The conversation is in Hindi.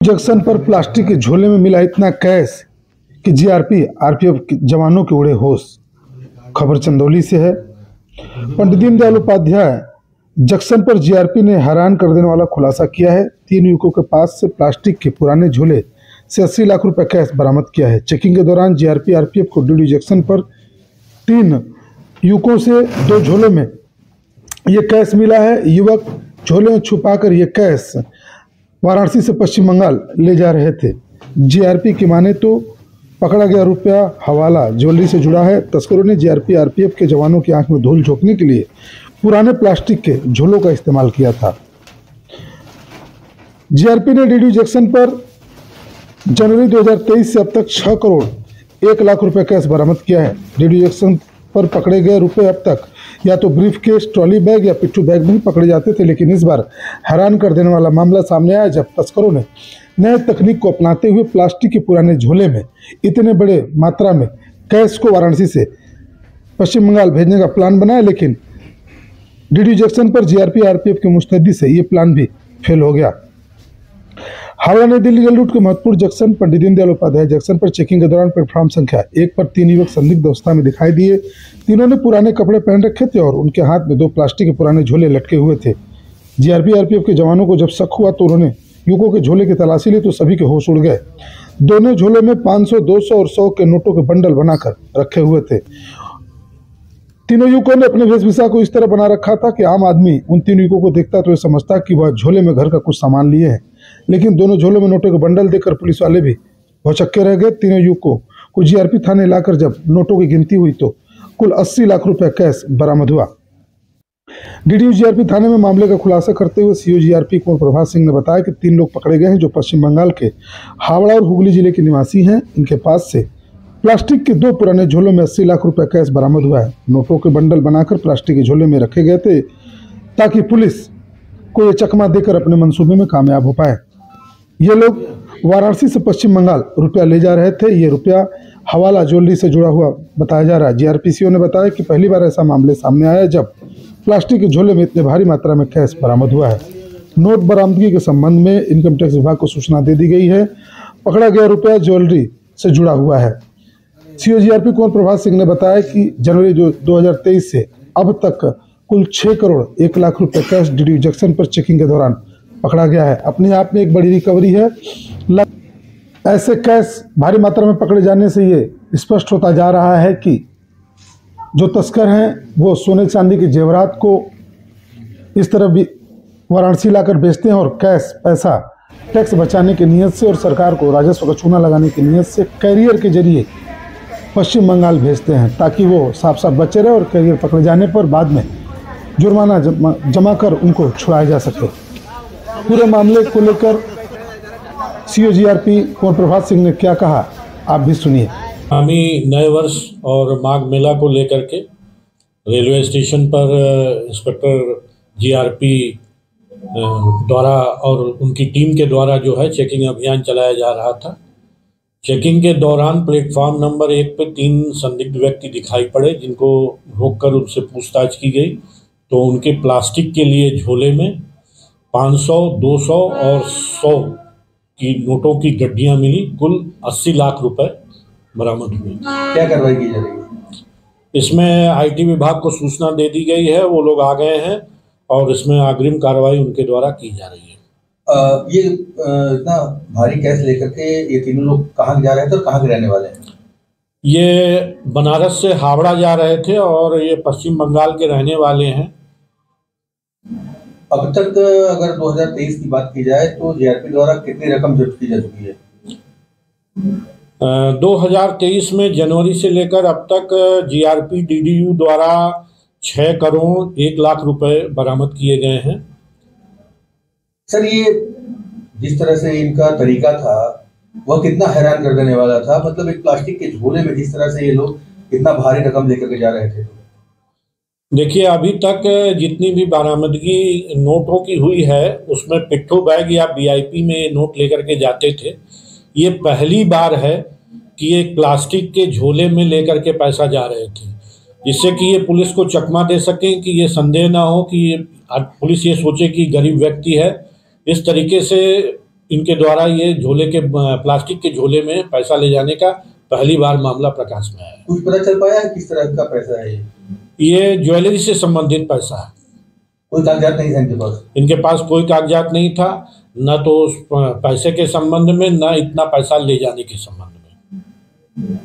जंक्शन पर प्लास्टिक के झोले में मिला इतना कैश कि जीआरपी आरपीएफ जवानों के उड़े होश। खबर चंदौली से है। पंडित दीनदयाल उपाध्याय जंक्शन पर जीआरपी ने हैरान कर देने वाला खुलासा किया है। 3 युवकों के पास से प्लास्टिक के पुराने झोले से 80 लाख रुपए कैश बरामद किया है। चेकिंग के दौरान जीआरपी आरपीएफ को डीडी जंक्शन पर 3 युवकों से 2 झोलों में ये कैश मिला है। युवक झोले में छुपाकर ये कैश वाराणसी से पश्चिम बंगाल ले जा रहे थे। जीआरपी की माने तो पकड़ा गया रुपया हवाला ज्वेलरी से जुड़ा है। तस्करों ने जीआरपी आरपीएफ के जवानों की आंख में धूल झोंकने के लिए पुराने प्लास्टिक के झोलों का इस्तेमाल किया था। जीआरपी ने डीडी जंक्शन पर जनवरी 2023 से अब तक 6 करोड़ 1 लाख रुपए कैश बरामद किया है। डीडी जंक्शन पर पकड़े गए रुपए अब तक या तो ब्रीफ केस, ट्रॉली बैग या पिट्ठू बैग में ही पकड़े जाते थे, लेकिन इस बार हैरान कर देने वाला मामला सामने आया जब तस्करों ने नए तकनीक को अपनाते हुए प्लास्टिक के पुराने झोले में इतने बड़े मात्रा में कैश को वाराणसी से पश्चिम बंगाल भेजने का प्लान बनाया, लेकिन डीडी जंक्शन पर जीआरपी आरपीएफ की मुस्तैदी से ये प्लान भी फेल हो गया। हावड़ा नई दिल्ली रेल रूट के महत्वपूर्ण जंक्शन पंडित दीनदयाल उपाध्याय जंक्शन पर चेकिंग के दौरान प्लेटफॉर्म संख्या 1 पर 3 युवक संदिग्ध अवस्था में दिखाई दिए। तीनों ने पुराने कपड़े पहन रखे थे और उनके हाथ में 2 प्लास्टिक के पुराने झोले लटके हुए थे। जीआरपी आरपीएफ के जवानों को जब शक हुआ तो उन्होंने युवकों के झोले की तलाशी ली तो सभी के होश उड़ गए। दोनों झोले में 500, 200 और 100 के नोटों के बंडल बनाकर रखे हुए थे। तीनों युवकों ने अपने वेशभूषा को इस तरह बना रखा था कि आम आदमी उन 3 युवकों को देखता तो ये समझता कि वह झोले में घर का कुछ सामान लिए हैं, लेकिन दोनों झोलों में नोटों के बंडल देखकर पुलिस वाले भी भौचक्के रह गए। तीनों युवकों को जीआरपी थाने लाकर जब नोटों की गिनती हुई तो कुल 80 लाख रुपए कैश बरामद हुआ। डीडीयू जीआरपी थाने में मामले का खुलासा करते हुए सीओ जीआरपी कुंवर प्रभात सिंह ने बताया कि 3 लोग पकड़े गए हैं जो पश्चिम बंगाल के हावड़ा और हुगली जिले के निवासी हैं। इनके पास से प्लास्टिक के 2 पुराने झोलों में 80 लाख रुपए कैश बरामद हुआ है। नोटों के बंडल बनाकर प्लास्टिक के झोले में रखे गए थे ताकि पुलिस को ये चकमा देकर अपने मंसूबे में कामयाब हो पाए। ये लोग वाराणसी से पश्चिम बंगाल रुपया ले जा रहे थे। ये रुपया हवाला ज्वेलरी से जुड़ा हुआ बताया जा रहा है। जीआरपीसीओ ने बताया कि पहली बार ऐसा मामले सामने आया जब प्लास्टिक के झोले में इतने भारी मात्रा में कैश बरामद हुआ है। नोट बरामदगी के संबंध में इनकम टैक्स विभाग को सूचना दे दी गई है। पकड़ा गया रुपया ज्वेलरी से जुड़ा हुआ है। सीओ जीआरपी कुंवर प्रभात सिंह ने बताया कि जनवरी 2023 से अब तक कुल 6 करोड़ 1 लाख रुपए कैश डीडी जंक्शन पर चेकिंग के दौरान पकड़ा गया है। अपने आप में एक बड़ी रिकवरी है। ऐसे कैश भारी मात्रा में पकड़े जाने से ये स्पष्ट होता जा रहा है कि जो तस्कर हैं वो सोने चांदी के जेवरात को इस तरह भी वाराणसी लाकर बेचते हैं और कैश पैसा टैक्स बचाने की नीयत से और सरकार को राजस्व का चूना लगाने की नीयत से कैरियर के जरिए पश्चिम बंगाल भेजते हैं ताकि वो साफ साफ बचे रहे और कैरियर पकड़े जाने पर बाद में जुर्माना जमा कर उनको छुड़ाया जा सके। पूरे मामले को लेकर सीओ जीआरपी कुंवर प्रभात सिंह ने क्या कहा, आप भी सुनिए। आगामी नए वर्ष और माघ मेला को लेकर के रेलवे स्टेशन पर इंस्पेक्टर जीआरपी द्वारा और उनकी टीम के द्वारा जो है चेकिंग अभियान चलाया जा रहा था। चेकिंग के दौरान प्लेटफॉर्म नंबर 1 पे 3 संदिग्ध व्यक्ति दिखाई पड़े जिनको रोककर उनसे पूछताछ की गई तो उनके प्लास्टिक के लिए झोले में 500, 200 और 100 की नोटों की गड्डियां मिली। कुल 80 लाख रुपए बरामद हुए। क्या कार्रवाई की जा रही है? इसमें आईटी विभाग को सूचना दे दी गई है, वो लोग आ गए हैं और इसमें अग्रिम कार्रवाई उनके द्वारा की जा रही है। ये इतना भारी कैश लेकर के ये तीनों लोग कहाँ जा रहे थे और कहाँ के रहने वाले हैं? ये बनारस से हावड़ा जा रहे थे और ये पश्चिम बंगाल के रहने वाले हैं। अब तक अगर 2023 की बात की जाए तो जीआरपी द्वारा कितनी रकम जब्त की जा चुकी है? 2023 में जनवरी से लेकर अब तक जीआरपी डीडीयू द्वारा 6 करोड़ 1 लाख रुपए बरामद किए गए हैं। सर, ये जिस तरह से इनका तरीका था वह कितना हैरान कर देने वाला था। मतलब एक प्लास्टिक के झोले में जिस तरह से ये लोग इतना भारी रकम लेकर के जा रहे थे। देखिए, अभी तक जितनी भी बरामदगी नोटों की हुई है उसमें पिट्ठू बैग या वीआईपी में नोट लेकर के जाते थे। ये पहली बार है कि एक प्लास्टिक के झोले में लेकर के पैसा जा रहे थे, जिससे कि ये पुलिस को चकमा दे सकें कि ये संदेह ना हो कि पुलिस ये सोचे कि गरीब व्यक्ति है। इस तरीके से इनके द्वारा ये झोले के प्लास्टिक के झोले में पैसा ले जाने का पहली बार मामला प्रकाश में आया। कुछ पता चल पाया है किस तरह का पैसा है ये ज्वेलरी से संबंधित पैसा है। कोई कागजात नहीं था इनके पास? इनके पास कोई कागजात नहीं था, न तो उस पैसे के संबंध में, न इतना पैसा ले जाने के संबंध में।